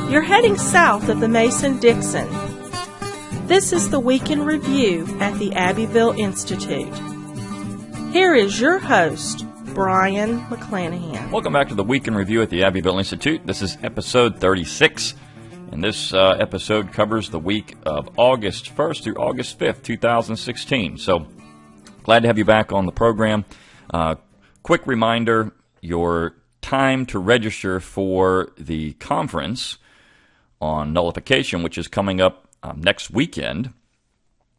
You're heading south of the Mason-Dixon. This is the Week in Review at the Abbeville Institute. Here is your host, Brian McClanahan. Welcome back to the Week in Review at the Abbeville Institute. This is episode 36, and this episode covers the week of August 1st through August 5th, 2016. So, glad to have you back on the program. Quick reminder, your time to register for the conference on nullification, which is coming up next weekend,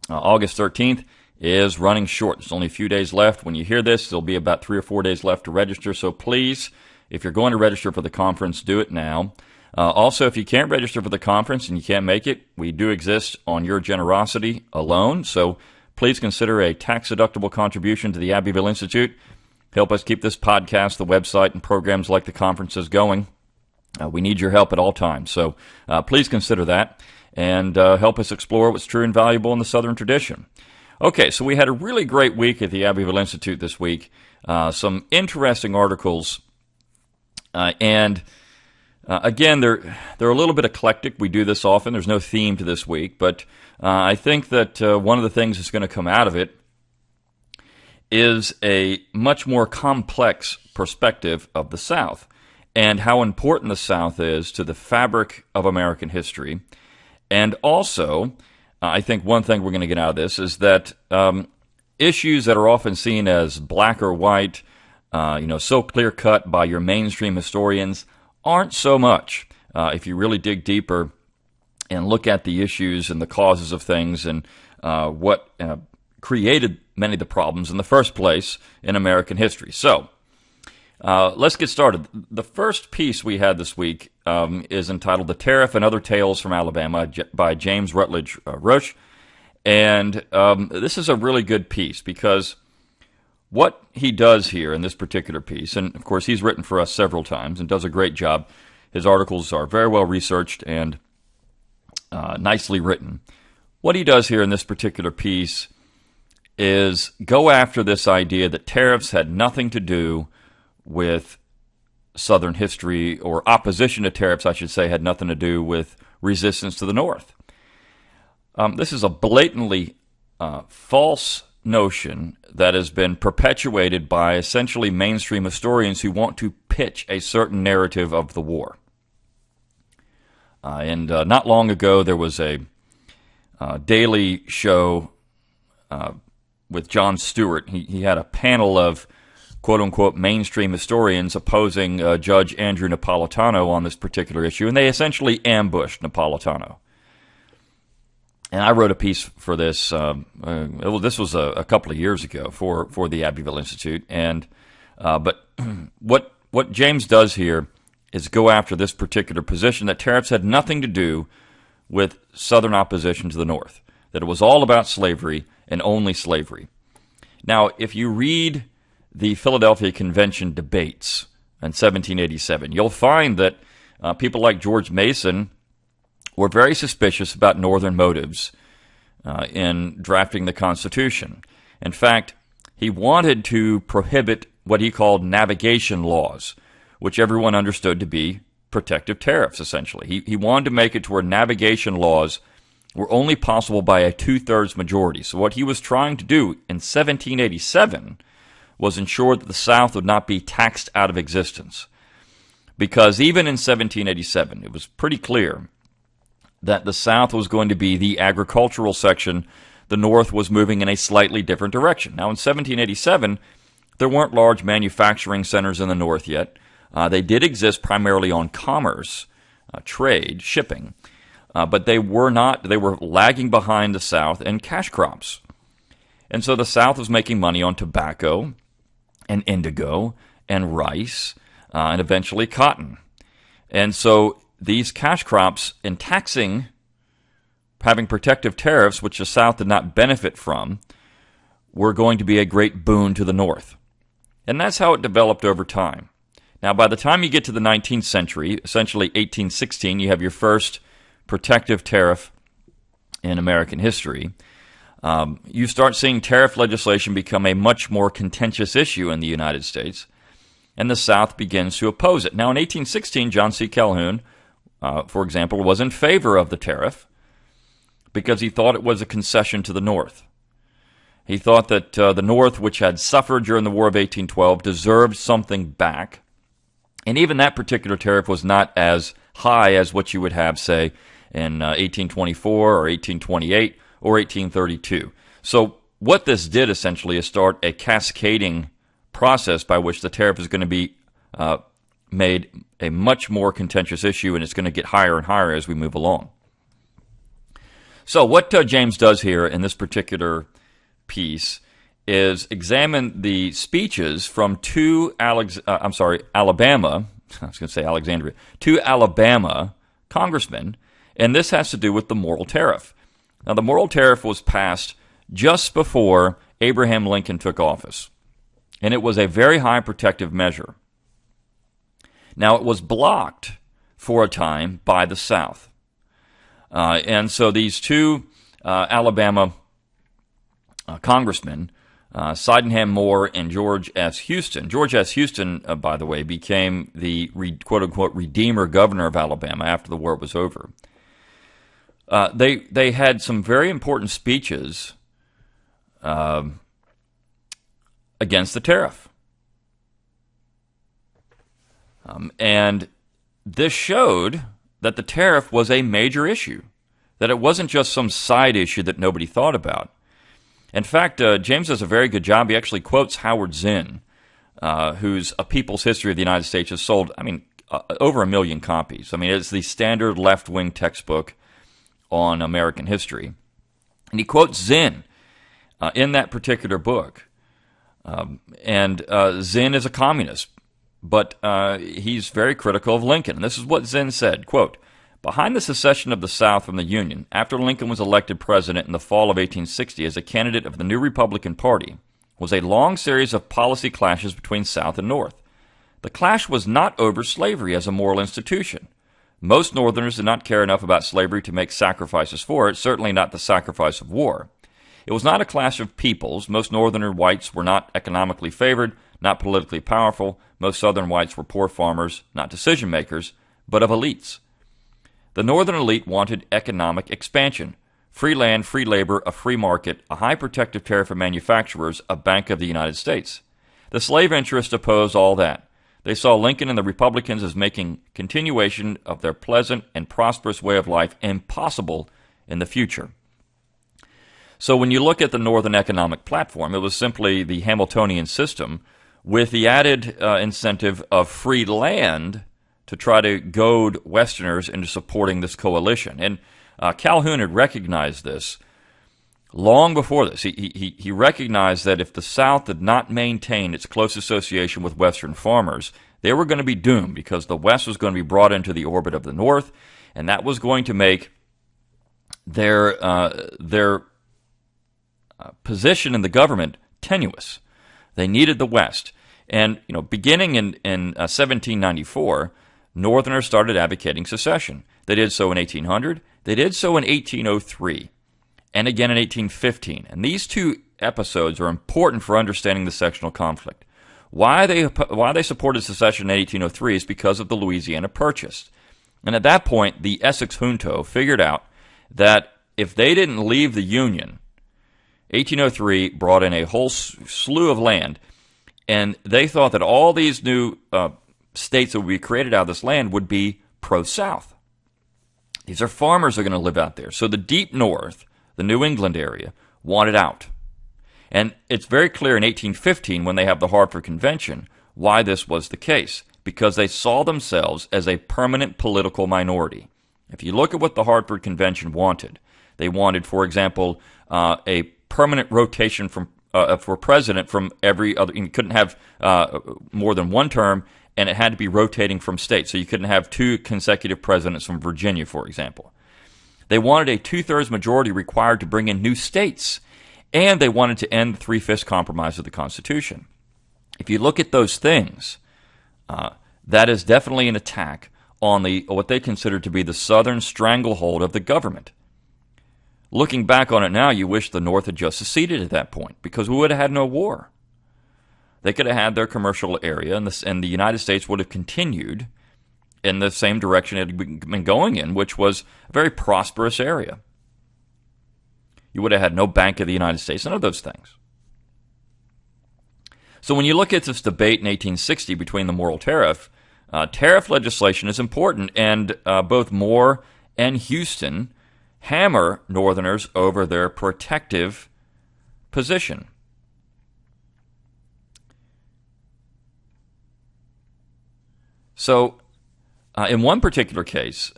August 13th, is running short. There's only a few days left. When you hear this, there'll be about 3 or 4 days left to register. So please, if you're going to register for the conference, do it now. Also, if you can't register for the conference and you can't make it, we do exist on your generosity alone. So please consider a tax-deductible contribution to the Abbeville Institute. Help us keep this podcast, the website, and programs like the conferences going. We need your help at all times. So please consider that and help us explore what's true and valuable in the Southern tradition. Okay, so we had a really great week at the Abbeville Institute this week. Some interesting articles. And again, they're a little bit eclectic. We do this often. There's no theme to this week. But I think that one of the things that's going to come out of it is a much more complex perspective of the South and how important the South is to the fabric of American history. And also, I think one thing we're going to get out of this is that issues that are often seen as black or white, so clear-cut by your mainstream historians, aren't so much. If you really dig deeper and look at the issues and the causes of things and what created many of the problems in the first place in American history. So, let's get started. The first piece we had this week is entitled The Tariff and Other Tales from Alabama by James Rutledge Rush. And this is a really good piece because what he does here in this particular piece, and of course he's written for us several times and does a great job. His articles are very well researched and nicely written. What he does here in this particular piece is go after this idea that tariffs had nothing to do with Southern history, or opposition to tariffs, I should say, had nothing to do with resistance to the North. This is a blatantly false notion that has been perpetuated by essentially mainstream historians who want to pitch a certain narrative of the war. And not long ago, there was a daily show with Jon Stewart. He had a panel of quote-unquote mainstream historians opposing Judge Andrew Napolitano on this particular issue, and they essentially ambushed Napolitano. And I wrote a piece for this. This was a couple of years ago for the Abbeville Institute. And but what James does here is go after this particular position that tariffs had nothing to do with Southern opposition to the North, that it was all about slavery and only slavery. Now, if you read the Philadelphia Convention debates in 1787, you'll find that people like George Mason were very suspicious about Northern motives in drafting the Constitution. In fact, he wanted to prohibit what he called navigation laws, which everyone understood to be protective tariffs, essentially. He wanted to make it to where navigation laws were only possible by a 2/3 majority. So what he was trying to do in 1787 was ensure that the South would not be taxed out of existence. Because even in 1787, it was pretty clear that the South was going to be the agricultural section. The North was moving in a slightly different direction. Now, in 1787, there weren't large manufacturing centers in the North yet. They did exist primarily on commerce, trade, shipping. But they were lagging behind the South in cash crops. And so the South was making money on tobacco and indigo and rice and eventually cotton. And so these cash crops, in taxing, having protective tariffs, which the South did not benefit from, were going to be a great boon to the North. And that's how it developed over time. Now, by the time you get to the 19th century, essentially 1816, you have your first protective tariff in American history. You start seeing tariff legislation become a much more contentious issue in the United States, and the South begins to oppose it. Now, in 1816, John C. Calhoun for example, was in favor of the tariff because he thought it was a concession to the North. He thought that the North, which had suffered during the War of 1812, deserved something back. And even that particular tariff was not as high as what you would have, say, in 1824 or 1828 or 1832. So what this did essentially is start a cascading process by which the tariff is going to be made a much more contentious issue, and it's going to get higher and higher as we move along. So what James does here in this particular piece is examine the speeches from two Alabama congressmen, and this has to do with the moral tariff. Now, the moral tariff was passed just before Abraham Lincoln took office, and it was a very high protective measure. Now, it was blocked for a time by the South. And so these two Alabama congressmen, Sydenham Moore and George S. Houston. George S. Houston, by the way, became the quote-unquote redeemer governor of Alabama after the war was over. They had some very important speeches against the tariff. And this showed that the tariff was a major issue, that it wasn't just some side issue that nobody thought about. In fact, James does a very good job. He actually quotes Howard Zinn, whose A People's History of the United States has sold, over 1 million copies. It's the standard left-wing textbook on American history. And he quotes Zinn in that particular book. And Zinn is a communist, but he's very critical of Lincoln. And this is what Zinn said, quote, "Behind the secession of the South from the Union, after Lincoln was elected president in the fall of 1860 as a candidate of the new Republican Party, was a long series of policy clashes between South and North. The clash was not over slavery as a moral institution. Most Northerners did not care enough about slavery to make sacrifices for it, certainly not the sacrifice of war. It was not a clash of peoples. Most Northern whites were not economically favored, not politically powerful. Most Southern whites were poor farmers, not decision-makers, but of elites. The Northern elite wanted economic expansion, free land, free labor, a free market, a high protective tariff for manufacturers, a Bank of the United States. The slave interests opposed all that. They saw Lincoln and the Republicans as making continuation of their pleasant and prosperous way of life impossible in the future." So when you look at the Northern economic platform, it was simply the Hamiltonian system with the added incentive of free land to try to goad Westerners into supporting this coalition. And Calhoun had recognized this long before this. He recognized that if the South did not maintain its close association with Western farmers, they were going to be doomed because the West was going to be brought into the orbit of the North, and that was going to make their position in the government tenuous. They needed the West. And beginning in 1794, Northerners started advocating secession. They did so in 1800. They did so in 1803, and again in 1815. And these two episodes are important for understanding the sectional conflict. Why they supported secession in 1803 is because of the Louisiana Purchase. And at that point, the Essex Junto figured out that if they didn't leave the Union, 1803 brought in a whole slew of land, and they thought that all these new states that would be created out of this land would be pro-South. These are farmers that are going to live out there. So the deep north, the New England area, wanted out. And it's very clear in 1815 when they have the Hartford Convention why this was the case, because they saw themselves as a permanent political minority. If you look at what the Hartford Convention wanted, they wanted, for example, a permanent rotation for president from every other. You couldn't have more than one term, and it had to be rotating from states. So you couldn't have two consecutive presidents from Virginia, for example. They wanted a 2/3 majority required to bring in new states, and they wanted to end the 3/5 compromise of the Constitution. If you look at those things, that is definitely an attack on what they considered to be the Southern stranglehold of the government. Looking back on it now, you wish the North had just seceded at that point, because we would have had no war. They could have had their commercial area, and the United States would have continued in the same direction it had been going in, which was a very prosperous area. You would have had no Bank of the United States, none of those things. So when you look at this debate in 1860 between the Morrill Tariff, tariff legislation is important, and both Moore and Houston hammer Northerners over their protective position. So, in one particular case,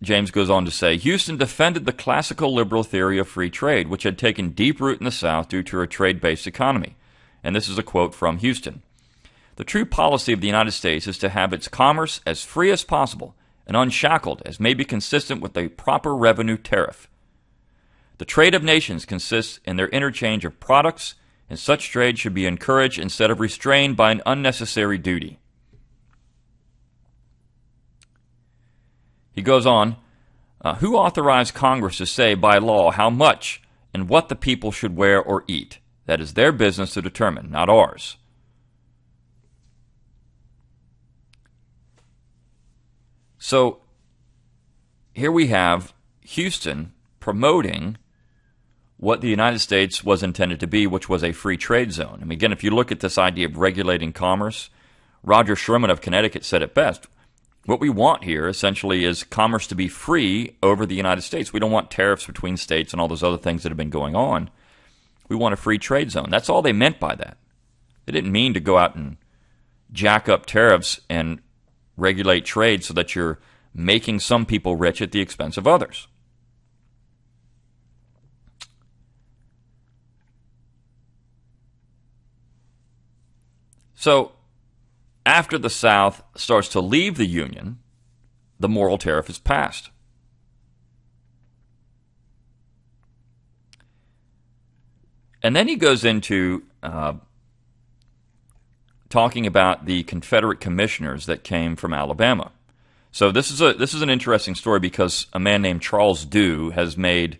James goes on to say, Houston defended the classical liberal theory of free trade, which had taken deep root in the South due to a trade-based economy. And this is a quote from Houston. The true policy of the United States is to have its commerce as free as possible and unshackled as may be consistent with a proper revenue tariff. The trade of nations consists in their interchange of products, and such trade should be encouraged instead of restrained by an unnecessary duty. He goes on, who authorized Congress to say by law how much and what the people should wear or eat? That is their business to determine, not ours. So here we have Houston promoting what the United States was intended to be, which was a free trade zone. I mean, again, if you look at this idea of regulating commerce, Roger Sherman of Connecticut said it best. What we want here, essentially, is commerce to be free over the United States. We don't want tariffs between states and all those other things that have been going on. We want a free trade zone. That's all they meant by that. They didn't mean to go out and jack up tariffs and regulate trade so that you're making some people rich at the expense of others. So, after the South starts to leave the Union, the Morrill Tariff is passed. And then he goes into talking about the Confederate commissioners that came from Alabama. So this is an interesting story because a man named Charles Dew has made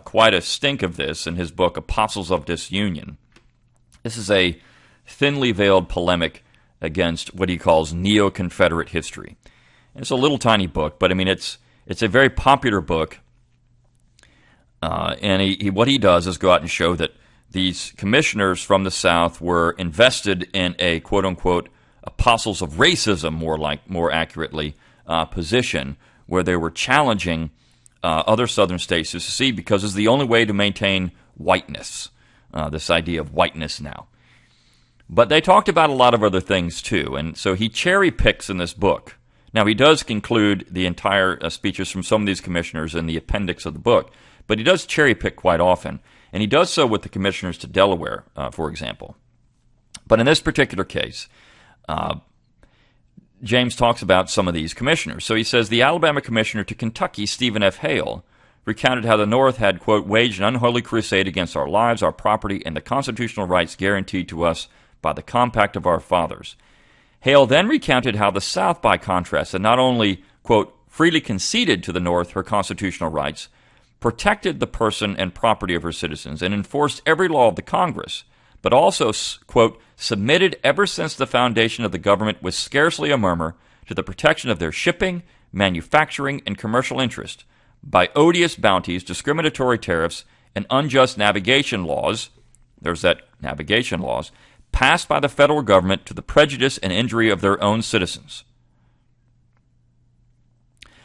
quite a stink of this in his book Apostles of Disunion. This is a thinly veiled polemic against what he calls neo-Confederate history. And it's a little tiny book, but I mean it's a very popular book. And what he does is go out and show that these commissioners from the South were invested in a quote-unquote apostles of racism, more accurately, position where they were challenging other Southern states to secede because it's the only way to maintain whiteness, this idea of whiteness now. But they talked about a lot of other things too, and so he cherry-picks in this book. Now, he does conclude the entire speeches from some of these commissioners in the appendix of the book, but he does cherry-pick quite often. And he does so with the commissioners to Delaware, for example. But in this particular case, James talks about some of these commissioners. So he says, the Alabama commissioner to Kentucky, Stephen F. Hale, recounted how the North had, quote, waged an unholy crusade against our lives, our property, and the constitutional rights guaranteed to us by the compact of our fathers. Hale then recounted how the South, by contrast, had not only, quote, freely conceded to the North her constitutional rights, protected the person and property of her citizens, and enforced every law of the Congress, but also, quote, submitted ever since the foundation of the government with scarcely a murmur to the protection of their shipping, manufacturing, and commercial interest by odious bounties, discriminatory tariffs, and unjust navigation laws, there's that navigation laws, passed by the federal government to the prejudice and injury of their own citizens.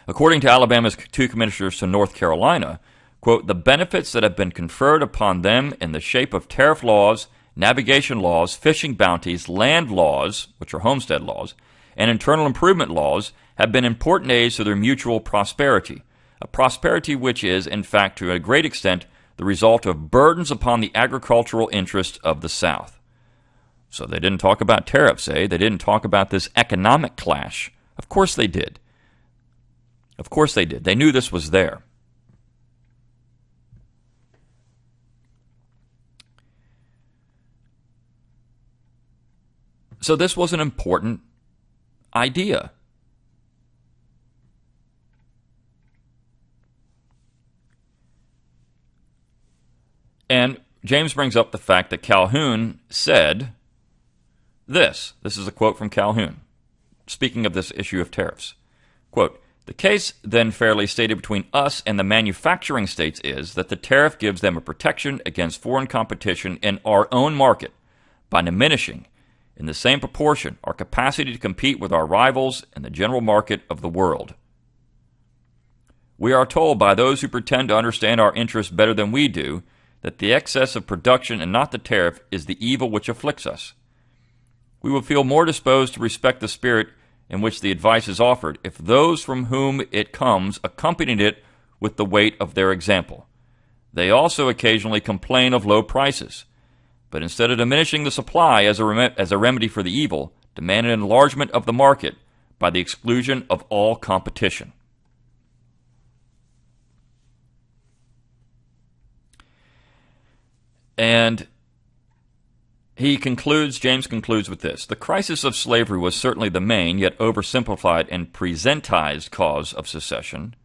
According to Alabama's two commissioners to North Carolina, quote, the benefits that have been conferred upon them in the shape of tariff laws, navigation laws, fishing bounties, land laws, which are homestead laws, and internal improvement laws have been important aids to their mutual prosperity, a prosperity which is, in fact, to a great extent, the result of burdens upon the agricultural interest of the South. So they didn't talk about tariffs, eh? They didn't talk about this economic clash. Of course they did. Of course they did. They knew this was there. So this was an important idea. And James brings up the fact that Calhoun said this. This is a quote from Calhoun, speaking of this issue of tariffs. Quote, "The case then fairly stated between us and the manufacturing states is that the tariff gives them a protection against foreign competition in our own market by diminishing, in the same proportion, our capacity to compete with our rivals in the general market of the world. We are told by those who pretend to understand our interests better than we do that the excess of production and not the tariff is the evil which afflicts us. We would feel more disposed to respect the spirit in which the advice is offered if those from whom it comes accompanied it with the weight of their example. They also occasionally complain of low prices, but instead of diminishing the supply as a remedy for the evil, demand an enlargement of the market by the exclusion of all competition." And James concludes with this: "The crisis of slavery was certainly the main, yet oversimplified and presentized cause of secession.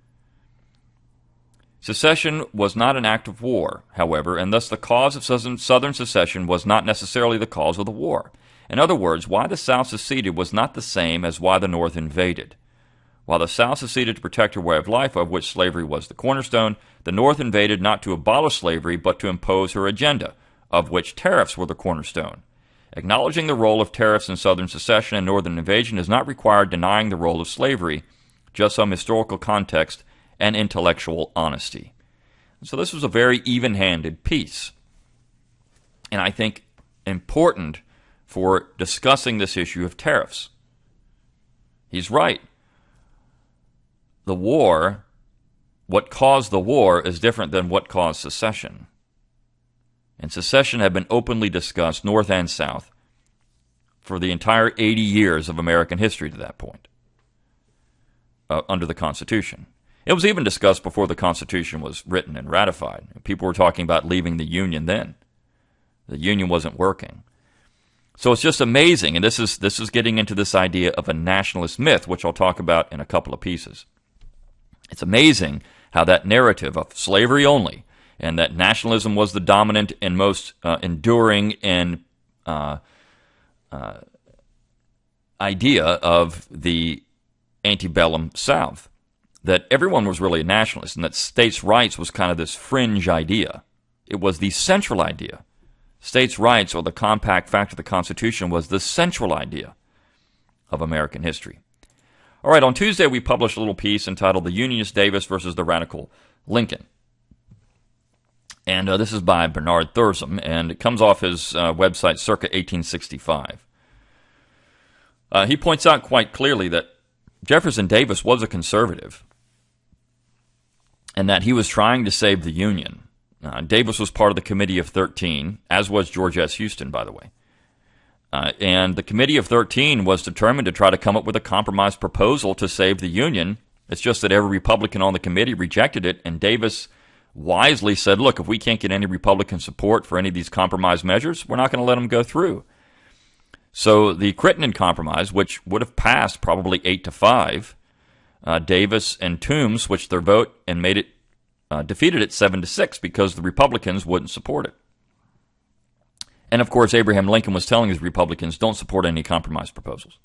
Secession was not an act of war, however, and thus the cause of Southern secession was not necessarily the cause of the war. In other words, why the South seceded was not the same as why the North invaded. While the South seceded to protect her way of life, of which slavery was the cornerstone, the North invaded not to abolish slavery, but to impose her agenda, of which tariffs were the cornerstone. Acknowledging the role of tariffs in Southern secession and Northern invasion does not require denying the role of slavery, just some historical context and intellectual honesty." So this was a very even-handed piece, and I think important for discussing this issue of tariffs. He's right. The war, what caused the war, is different than what caused secession. And secession had been openly discussed, North and South, for the entire 80 years of American history to that point, under the Constitution. It was even discussed before the Constitution was written and ratified. People were talking about leaving the Union then. The Union wasn't working. So it's just amazing, and this is getting into this idea of a nationalist myth, which I'll talk about in a couple of pieces. It's amazing how that narrative of slavery only, and that nationalism was the dominant and most enduring and idea of the antebellum South, that everyone was really a nationalist, and that states' rights was kind of this fringe idea. It was the central idea. States' rights, or the compact fact of the Constitution, was the central idea of American history. All right, on Tuesday we published a little piece entitled "The Unionist Davis versus the Radical Lincoln." And this is by Bernard Thursam, and it comes off his website circa 1865. He points out quite clearly that Jefferson Davis was a conservative, and that he was trying to save the Union. Davis was part of the Committee of 13, as was George S. Houston, by the way. And the Committee of 13 was determined to try to come up with a compromise proposal to save the Union. It's just that every Republican on the committee rejected it, and Davis wisely said, look, if we can't get any Republican support for any of these compromise measures, we're not going to let them go through. So the Crittenden Compromise, which would have passed probably 8-5, Davis and Toombs switched their vote and made it defeated it 7-6 because the Republicans wouldn't support it. And of course, Abraham Lincoln was telling his Republicans, don't support any compromise proposals.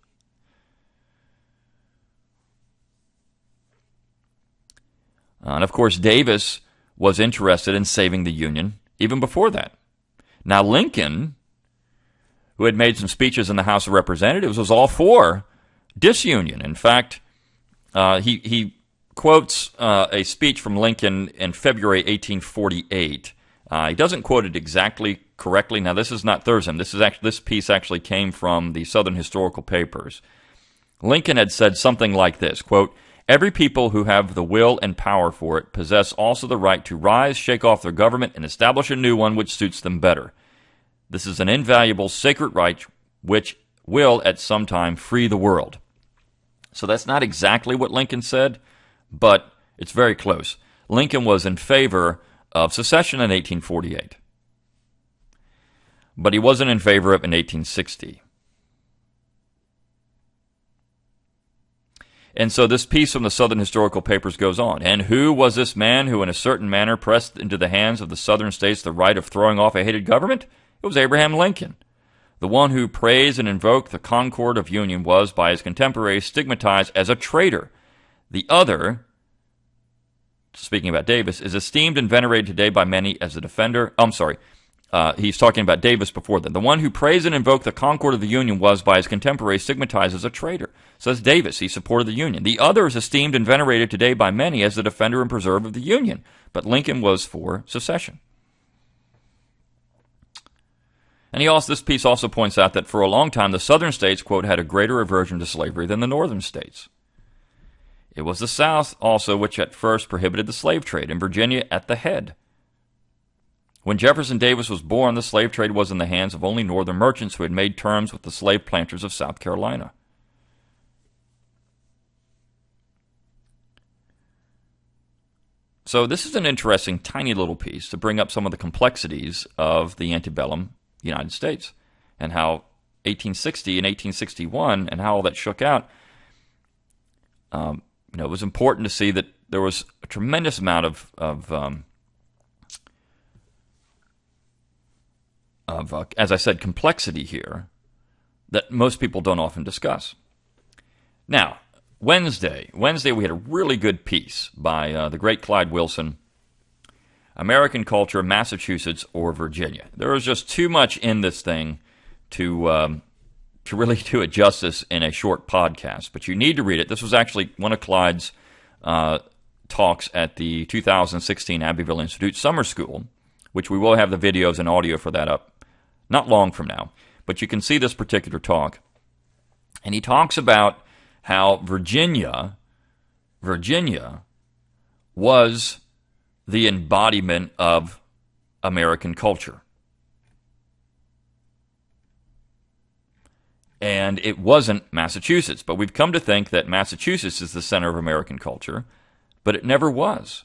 And of course, Davis was interested in saving the Union even before that. Now, Lincoln, who had made some speeches in the House of Representatives, was all for disunion. In fact, he quotes a speech from Lincoln in February 1848. He doesn't quote it exactly correctly. Now, this is not Thursam. This piece actually came from the Southern Historical Papers. Lincoln had said something like this, quote, "Every people who have the will and power for it possess also the right to rise, shake off their government, and establish a new one which suits them better. This is an invaluable, sacred right which will at some time free the world." So that's not exactly what Lincoln said, but it's very close. Lincoln was in favor of secession in 1848, but he wasn't in favor of it in 1860. And so this piece from the Southern Historical Papers goes on. "And who was this man who in a certain manner pressed into the hands of the Southern states the right of throwing off a hated government? It was Abraham Lincoln. The one who praised and invoked the concord of union was, by his contemporaries, stigmatized as a traitor. The other, speaking about Davis, is esteemed and venerated today by many as a defender. He's talking about Davis before then. The one who praised and invoked the concord of the Union was, by his contemporaries, stigmatized as a traitor. Says Davis, he supported the Union. The other is esteemed and venerated today by many as the defender and preserver of the Union. But Lincoln was for secession. And this piece also points out that for a long time the southern states, quote, had a greater aversion to slavery than the northern states. It was the South also which at first prohibited the slave trade, and Virginia at the head. When Jefferson Davis was born, the slave trade was in the hands of only northern merchants who had made terms with the slave planters of South Carolina. So this is an interesting, tiny little piece to bring up some of the complexities of the antebellum United States and how 1860 and 1861 and how all that shook out. It was important to see that there was a tremendous amount of as I said, complexity here that most people don't often discuss. Now, Wednesday we had a really good piece by the great Clyde Wilson, American Culture, Massachusetts or Virginia. There was just too much in this thing to really do it justice in a short podcast, but you need to read it. This was actually one of Clyde's talks at the 2016 Abbeville Institute Summer School, which we will have the videos and audio for that up not long from now. But you can see this particular talk. And he talks about how Virginia was the embodiment of American culture. And it wasn't Massachusetts. But we've come to think that Massachusetts is the center of American culture, but it never was.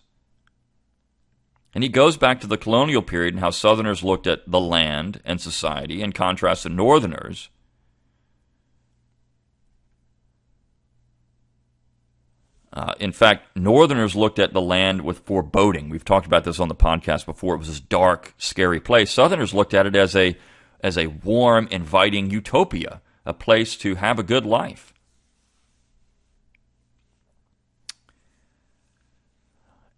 And he goes back to the colonial period and how Southerners looked at the land and society in contrast to Northerners. In fact, Northerners looked at the land with foreboding. We've talked about this on the podcast before. It was this dark, scary place. Southerners looked at it as a warm, inviting utopia, a place to have a good life.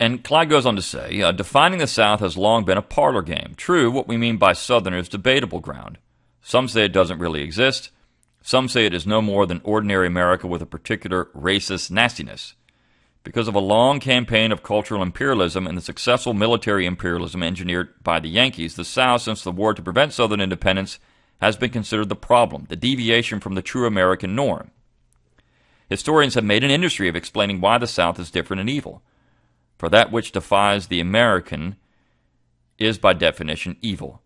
And Clyde goes on to say, defining the South has long been a parlor game. True, what we mean by Southern is debatable ground. Some say it doesn't really exist. Some say it is no more than ordinary America with a particular racist nastiness. Because of a long campaign of cultural imperialism and the successful military imperialism engineered by the Yankees, the South, since the war to prevent Southern independence, has been considered the problem, the deviation from the true American norm. Historians have made an industry of explaining why the South is different and evil. For that which defies the American is by definition evil.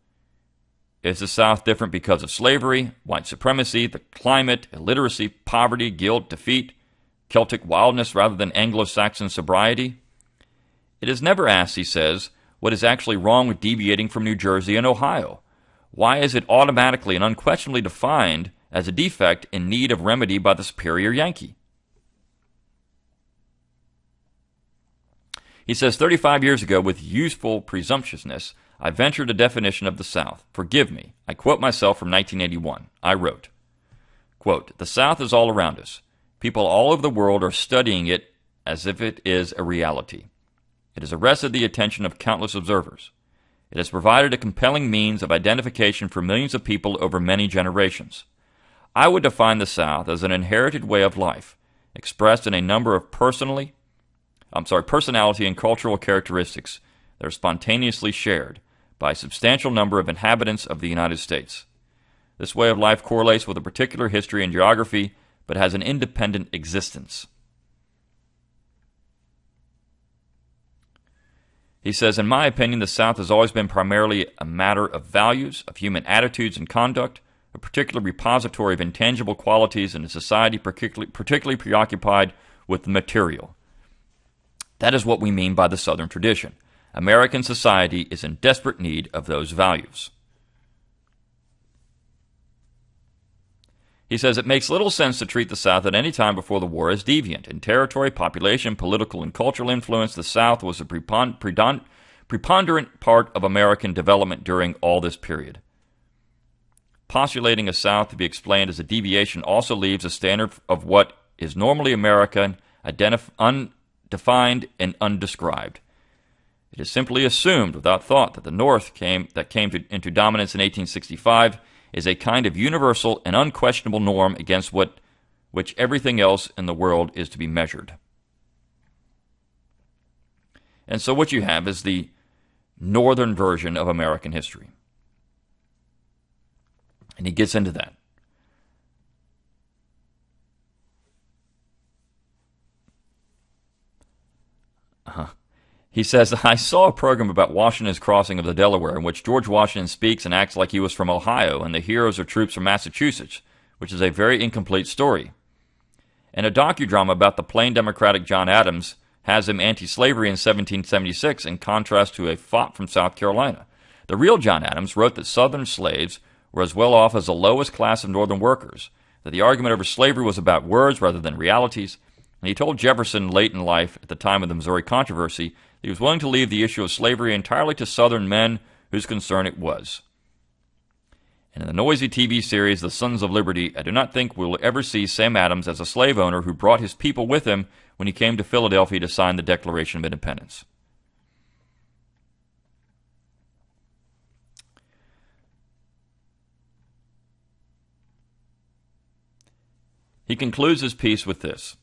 Is the South different because of slavery, white supremacy, the climate, illiteracy, poverty, guilt, defeat, Celtic wildness rather than Anglo-Saxon sobriety? It is never asked, he says, what is actually wrong with deviating from New Jersey and Ohio. Why is it automatically and unquestionably defined as a defect in need of remedy by the superior Yankee? He says, 35 years ago, with youthful presumptuousness, I ventured a definition of the South. Forgive me. I quote myself from 1981. I wrote, quote, the South is all around us. People all over the world are studying it as if it is a reality. It has arrested the attention of countless observers. It has provided a compelling means of identification for millions of people over many generations. I would define the South as an inherited way of life, expressed in a number of personality and cultural characteristics that are spontaneously shared by a substantial number of inhabitants of the United States. This way of life correlates with a particular history and geography, but has an independent existence. He says, in my opinion, the South has always been primarily a matter of values, of human attitudes and conduct, a particular repository of intangible qualities in a society particularly preoccupied with the material. That is what we mean by the Southern tradition. American society is in desperate need of those values. He says it makes little sense to treat the South at any time before the war as deviant. In territory, population, political, and cultural influence, the South was a preponderant part of American development during all this period. Postulating a South to be explained as a deviation also leaves a standard of what is normally American undefined and undescribed. It is simply assumed without thought that the North into dominance in 1865 is a kind of universal and unquestionable norm against which everything else in the world is to be measured. And so what you have is the northern version of American history. And he gets into that. He says, I saw a program about Washington's crossing of the Delaware in which George Washington speaks and acts like he was from Ohio and the heroes are troops from Massachusetts, which is a very incomplete story. And a docudrama about the plain Democratic John Adams has him anti-slavery in 1776 in contrast to a fop from South Carolina. The real John Adams wrote that Southern slaves were as well off as the lowest class of Northern workers, that the argument over slavery was about words rather than realities, and he told Jefferson late in life, at the time of the Missouri controversy, that he was willing to leave the issue of slavery entirely to Southern men whose concern it was. And in the noisy TV series The Sons of Liberty, I do not think we will ever see Sam Adams as a slave owner who brought his people with him when he came to Philadelphia to sign the Declaration of Independence. He concludes his piece with this.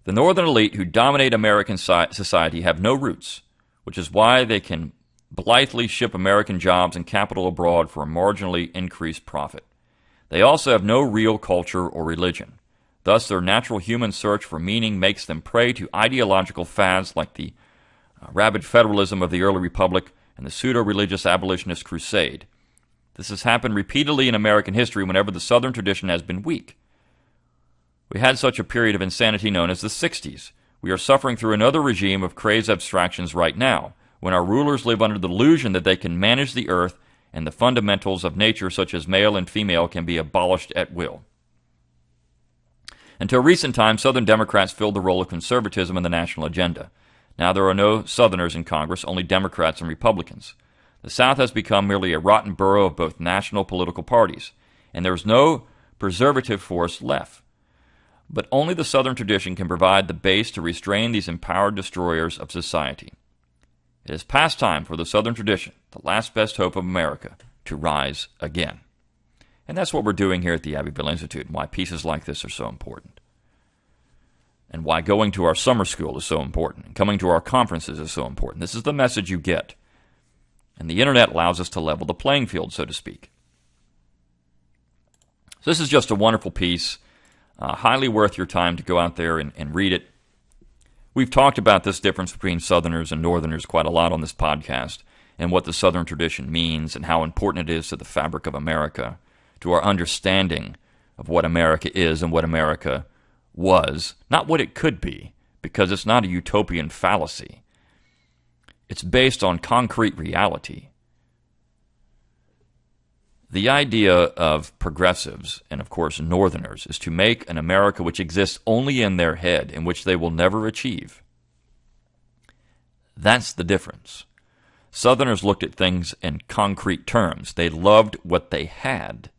The northern elite who dominate American society have no roots, which is why they can blithely ship American jobs and capital abroad for a marginally increased profit. They also have no real culture or religion. Thus, their natural human search for meaning makes them prey to ideological fads like the rabid federalism of the early republic and the pseudo-religious abolitionist crusade. This has happened repeatedly in American history whenever the Southern tradition has been weak. We had such a period of insanity known as the 60s. We are suffering through another regime of crazed abstractions right now, when our rulers live under the delusion that they can manage the earth and the fundamentals of nature such as male and female can be abolished at will. Until recent times, Southern Democrats filled the role of conservatism in the national agenda. Now there are no Southerners in Congress, only Democrats and Republicans. The South has become merely a rotten borough of both national political parties, and there is no preservative force left. But only the Southern tradition can provide the base to restrain these empowered destroyers of society. It is past time for the Southern tradition, the last best hope of America, to rise again. And that's what we're doing here at the Abbeville Institute, and why pieces like this are so important. And why going to our summer school is so important, and coming to our conferences is so important. This is the message you get. And the internet allows us to level the playing field, so to speak. So this is just a wonderful piece. Highly worth your time to go out there and read it. We've talked about this difference between Southerners and Northerners quite a lot on this podcast, and what the Southern tradition means and how important it is to the fabric of America, to our understanding of what America is and what America was, not what it could be, because it's not a utopian fallacy. It's based on concrete reality. The idea of progressives, and of course Northerners, is to make an America which exists only in their head and which they will never achieve. That's the difference. Southerners looked at things in concrete terms. They loved what they had,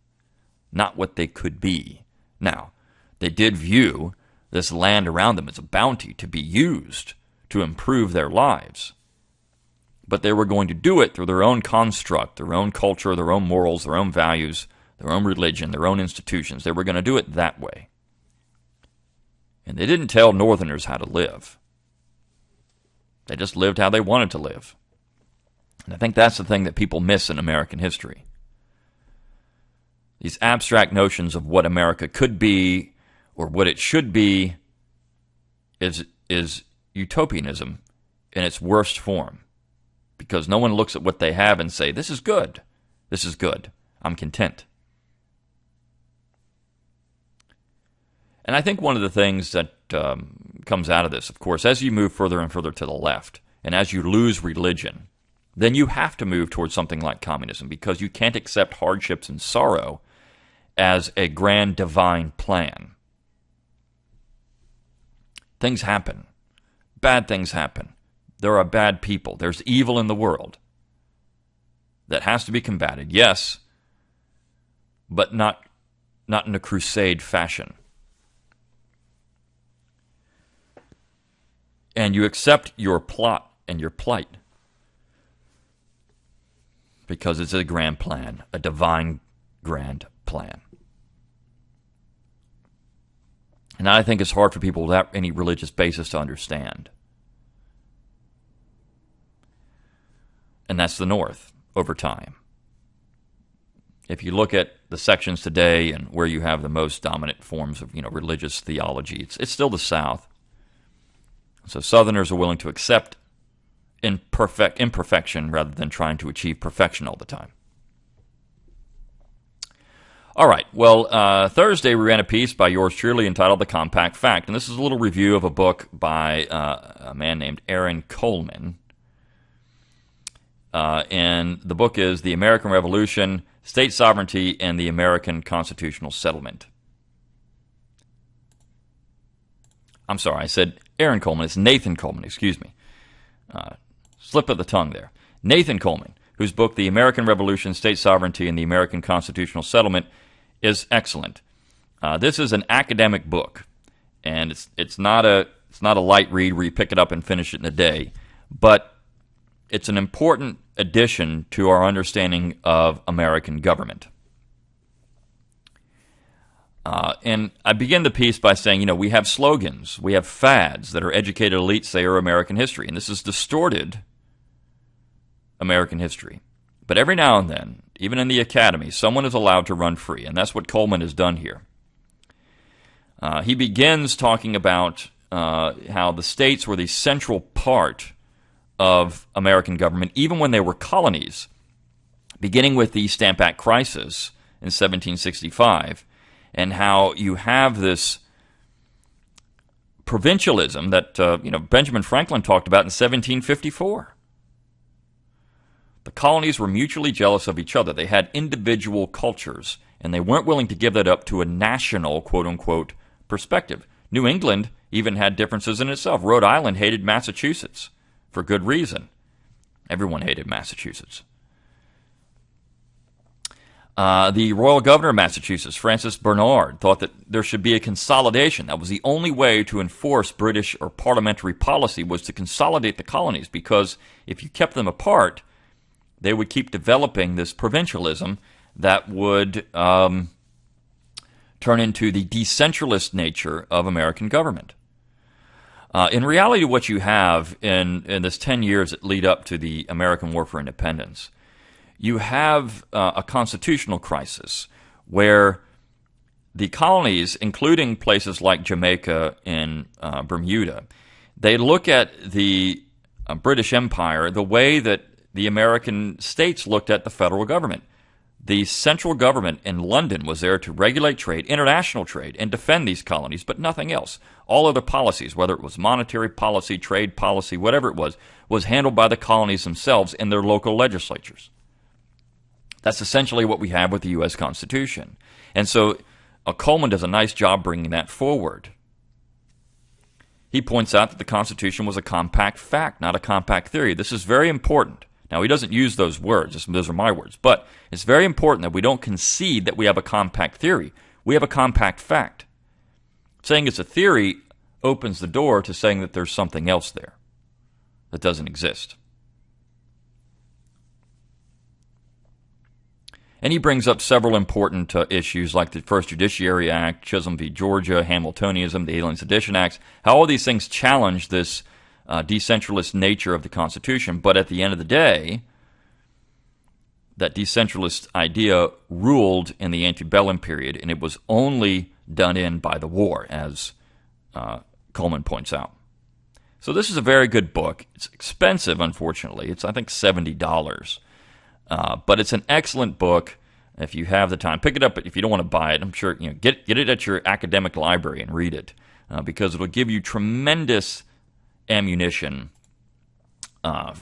not what they could be. Now, they did view this land around them as a bounty to be used to improve their lives. But they were going to do it through their own construct, their own culture, their own morals, their own values, their own religion, their own institutions. They were going to do it that way. And they didn't tell Northerners how to live. They just lived how they wanted to live. And I think that's the thing that people miss in American history. These abstract notions of what America could be or what it should be is utopianism in its worst form. Because no one looks at what they have and say, this is good. This is good. I'm content. And I think one of the things that comes out of this, of course, as you move further and further to the left, and as you lose religion, then you have to move towards something like communism, because you can't accept hardships and sorrow as a grand divine plan. Things happen. Bad things happen. There are bad people. There's evil in the world that has to be combated, yes, but not in a crusade fashion. and you accept your plot and your plight because it's a grand plan, a divine grand plan. And I think it's hard for people without any religious basis to understand. And that's the North over time. If you look at the sections today and where you have the most dominant forms of, religious theology, it's still the South. So Southerners are willing to accept imperfection rather than trying to achieve perfection all the time. All right, well, Thursday we ran a piece by yours truly entitled The Compact Fact, and this is a little review of a book by a man named Aaron Coleman. And the book is The American Revolution, State Sovereignty, and the American Constitutional Settlement. I'm sorry, I said Aaron Coleman. It's Nathan Coleman, excuse me. Slip of the tongue there. Nathan Coleman, whose book, The American Revolution, State Sovereignty, and the American Constitutional Settlement, is excellent. This is an academic book, and it's not a light read where you pick it up and finish it in a day, but it's an important addition to our understanding of American government. And I begin the piece by saying, we have slogans, we have fads that our educated elites say are American history, and this is distorted American history. But every now and then, even in the academy, someone is allowed to run free, and that's what Coleman has done here. He begins talking about how the states were the central part of American government, even when they were colonies, beginning with the Stamp Act crisis in 1765, and how you have this provincialism that Benjamin Franklin talked about in 1754. The colonies were mutually jealous of each other. They had individual cultures, and they weren't willing to give that up to a national, quote-unquote, perspective. New England even had differences in itself. Rhode Island hated Massachusetts for good reason. Everyone hated Massachusetts. The royal governor of Massachusetts, Francis Bernard, thought that there should be a consolidation. That was the only way to enforce British or parliamentary policy, was to consolidate the colonies, because if you kept them apart, they would keep developing this provincialism that would turn into the decentralist nature of American government. In reality, what you have in this 10 years that lead up to the American War for Independence, you have a constitutional crisis where the colonies, including places like Jamaica and Bermuda, they look at the British Empire the way that the American states looked at the federal government. The central government in London was there to regulate trade, international trade, and defend these colonies, but nothing else. All other policies, whether it was monetary policy, trade policy, whatever it was handled by the colonies themselves in their local legislatures. That's essentially what we have with the U.S. Constitution. And so Coleman does a nice job bringing that forward. He points out that the Constitution was a compact fact, not a compact theory. This is very important. Now, he doesn't use those words. Those are my words. But it's very important that we don't concede that we have a compact theory. We have a compact fact. Saying it's a theory opens the door to saying that there's something else there that doesn't exist. And he brings up several important issues like the First Judiciary Act, Chisholm v. Georgia, Hamiltonianism, the Alien Sedition Acts, how all these things challenge this decentralist nature of the Constitution. But at the end of the day, that decentralist idea ruled in the antebellum period, and it was only done in by the war, as Coleman points out. So this is a very good book. It's expensive, unfortunately. It's, I think, $70. But it's an excellent book. If you have the time, pick it up. But if you don't want to buy it, I'm sure get it at your academic library and read it, because it'll give you tremendous ammunition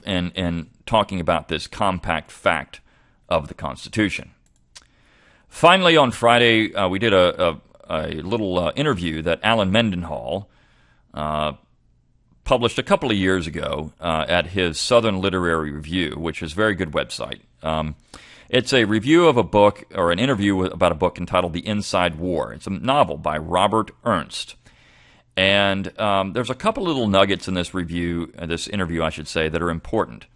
in talking about this compact fact of the Constitution. Finally, on Friday, we did a little interview that Alan Mendenhall published a couple of years ago at his Southern Literary Review, which is a very good website. It's a review of a book, or an interview about a book entitled The Inside War. It's a novel by Robert Ernst. And there's a couple little nuggets in this review, this interview, I should say, that are important.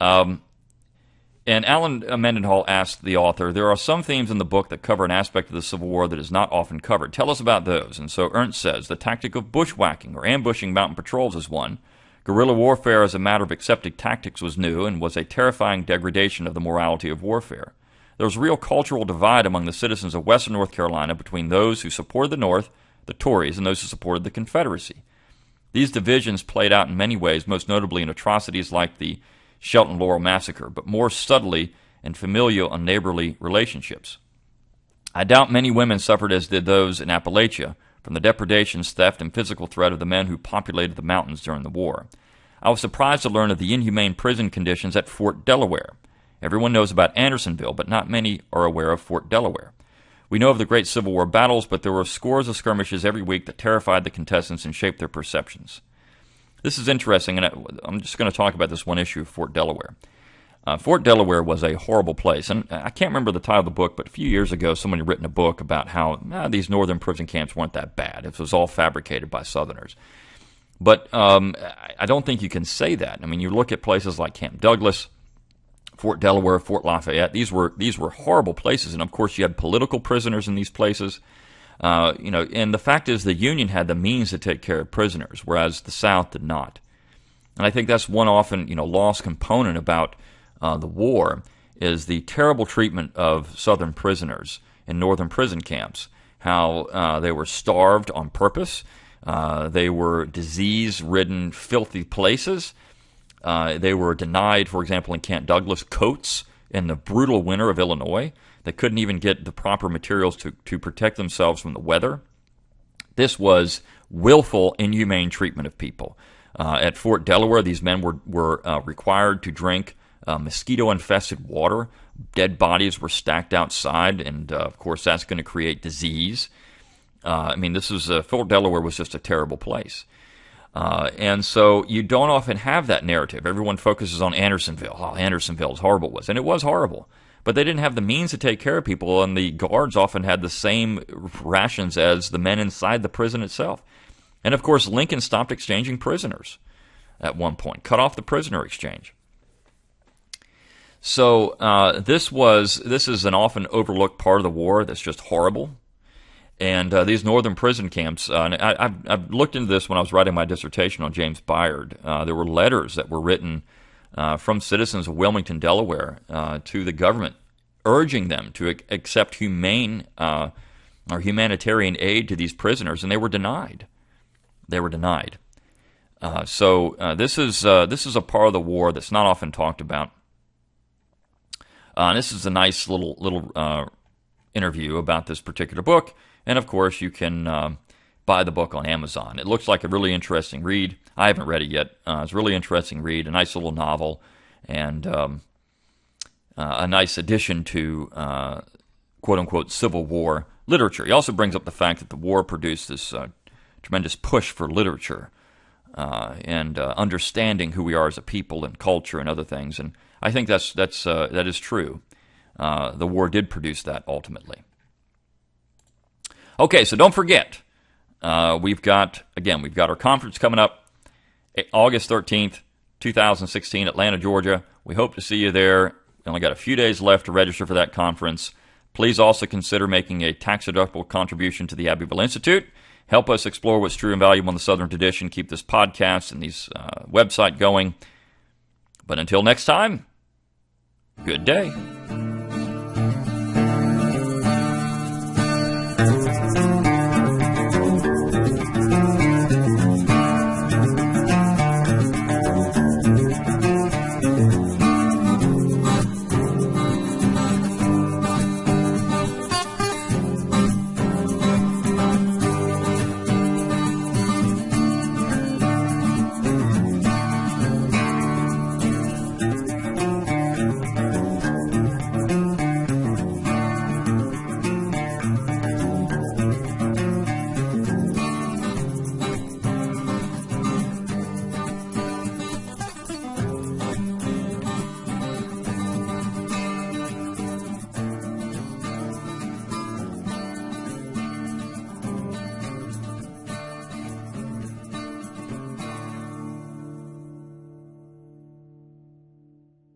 And Alan Mendenhall asked the author, there are some themes in the book that cover an aspect of the Civil War that is not often covered. Tell us about those. And so Ernst says, the tactic of bushwhacking or ambushing mountain patrols is one. Guerrilla warfare as a matter of accepted tactics was new and was a terrifying degradation of the morality of warfare. There was a real cultural divide among the citizens of western North Carolina between those who supported the North, the Tories, and those who supported the Confederacy. These divisions played out in many ways, most notably in atrocities like the Shelton Laurel Massacre, but more subtly in familial and neighborly relationships. I doubt many women suffered as did those in Appalachia from the depredations, theft, and physical threat of the men who populated the mountains during the war. I was surprised to learn of the inhumane prison conditions at Fort Delaware. Everyone knows about Andersonville, but not many are aware of Fort Delaware. We know of the great Civil War battles, but there were scores of skirmishes every week that terrified the contestants and shaped their perceptions. This is interesting, and I'm just going to talk about this one issue of Fort Delaware. Fort Delaware was a horrible place, and I can't remember the title of the book, but a few years ago someone had written a book about how these northern prison camps weren't that bad. It was all fabricated by Southerners. But I don't think you can say that. I mean, you look at places like Camp Douglas, Fort Delaware, Fort Lafayette. These were horrible places, and of course you had political prisoners in these places. And the fact is the Union had the means to take care of prisoners, whereas the South did not. And I think that's one often lost component about the war is the terrible treatment of Southern prisoners in northern prison camps. How they were starved on purpose. They were disease-ridden, filthy places. They were denied, for example, in Camp Douglas, coats in the brutal winter of Illinois. They couldn't even get the proper materials to protect themselves from the weather. This was willful, inhumane treatment of people. At Fort Delaware, these men were required to drink mosquito-infested water. Dead bodies were stacked outside, and of course that's going to create disease. Fort Delaware was just a terrible place. And so you don't often have that narrative. Everyone focuses on Andersonville. Oh, Andersonville is horrible. And it was horrible. But they didn't have the means to take care of people, and the guards often had the same rations as the men inside the prison itself. And of course, Lincoln stopped exchanging prisoners at one point, cut off the prisoner exchange. So this is an often overlooked part of the war that's just horrible. And these northern prison camps, I've looked into this when I was writing my dissertation on James Byard. There were letters that were written from citizens of Wilmington, Delaware, to the government, urging them to accept humane or humanitarian aid to these prisoners, and they were denied. They were denied. So this is a part of the war that's not often talked about. This is a nice little interview about this particular book. And, of course, you can buy the book on Amazon. It looks like a really interesting read. I haven't read it yet. It's a really interesting read, a nice little novel, and a nice addition to quote-unquote Civil War literature. He also brings up the fact that the war produced this tremendous push for literature and understanding who we are as a people and culture and other things. And I think that is true. The war did produce that ultimately. Okay, so don't forget, we've got our conference coming up August 13th, 2016, Atlanta, Georgia. We hope to see you there. We only got a few days left to register for that conference. Please also consider making a tax-deductible contribution to the Abbeville Institute. Help us explore what's true and valuable in the Southern tradition. Keep this podcast and these website going. But until next time, good day.